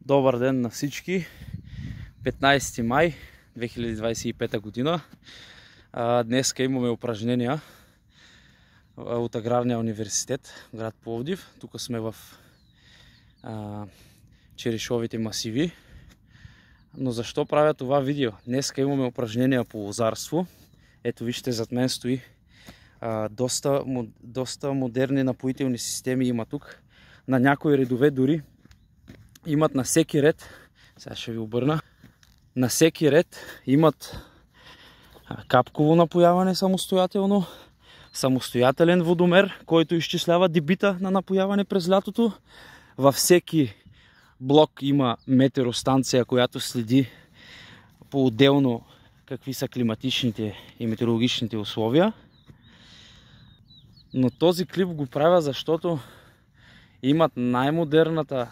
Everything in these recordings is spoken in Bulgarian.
Добър ден на всички! 15 май 2025 година. Днеска имаме упражнения от Аграрния университет, град Пловдив. Тук сме в черешовите масиви. Но защо правя това видео? Днеска имаме упражнения по лозарство. Ето вижте, зад мен стои доста модерни напоителни системи има тук. На някои редове дори имат на всеки ред, сега ще ви обърна, на всеки ред имат капково напояване самостоятелно, самостоятелен водомер, който изчислява дебита на напояване през лятото. Във всеки блок има метеоростанция, която следи по-отделно какви са климатичните и метеорологичните условия. Но този клип го правя, защото имат най-модерната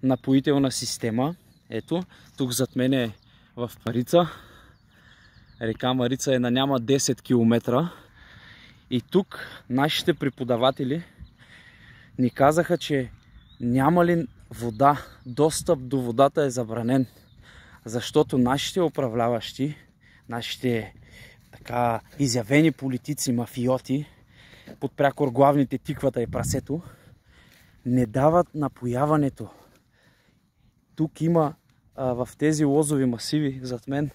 напоителна система. Ето, тук зад мен е в Марица. Река Марица е на няма 10 км. И тук нашите преподаватели ни казаха, че няма ли вода, достъп до водата е забранен. Защото нашите управляващи, нашите така изявени политици, мафиоти, под прякор главните тиквата и прасето, не дават напояването. Тук има в тези лозови масиви зад мен,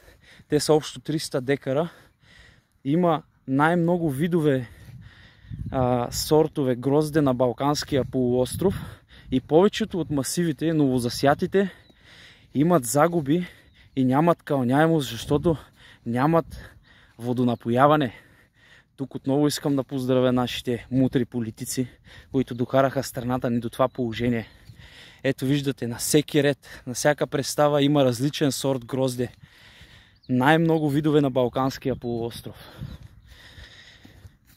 те са общо 300 декара, има най-много видове сортове грозде на Балканския полуостров и повечето от масивите, новозасятите, имат загуби и нямат кълняемост, защото нямат водонапояване. Тук отново искам да поздравя нашите мутри политици, които докараха страната ни до това положение. Ето виждате, на всеки ред, на всяка представа има различен сорт грозде. Най-много видове на Балканския полуостров.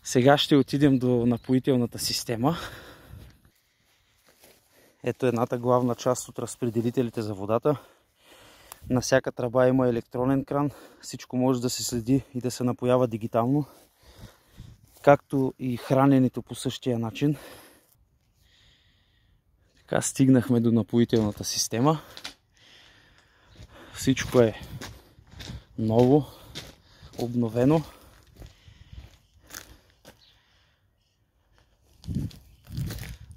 Сега ще отидем до напоителната система. Ето едната главна част от разпределителите за водата. На всяка тръба има електронен кран. Всичко може да се следи и да се напоява дигитално. Както и храненето по същия начин. Така стигнахме до напоителната система. Всичко е ново, обновено.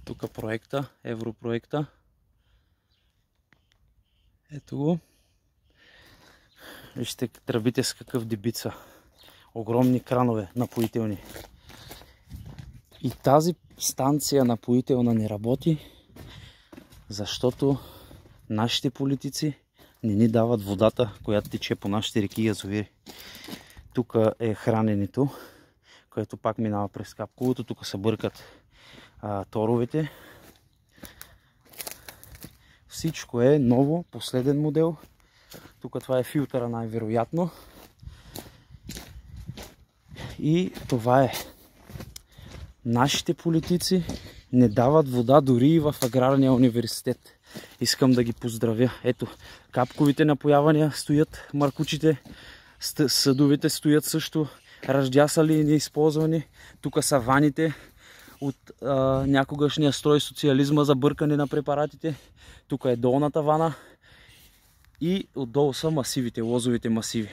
Тук проекта, европроекта. Ето го. Вижте тръбите с какъв дебит са. Огромни кранове напоителни. И тази станция напоителна не работи, защото нашите политици не ни дават водата, която тече по нашите реки и язовири. Тук е храненето, което пак минава през капковото. Тук се бъркат торовете. Всичко е ново, последен модел. Тук това е филтъра най-вероятно. И това е. Нашите политици не дават вода дори и в Аграрния университет. Искам да ги поздравя. Ето, капковите напоявания стоят, маркучите, съдовете стоят също, ръждясали и неизползвани. Тук са ваните от някогашния строй социализма за бъркане на препаратите. Тук е долната вана и отдолу са масивите, лозовите масиви.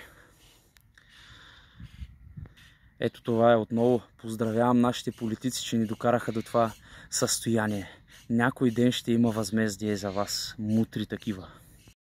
Ето това е отново. Поздравявам нашите политици, че ни докараха до това състояние. Някой ден ще има възмездие за вас, мутри такива.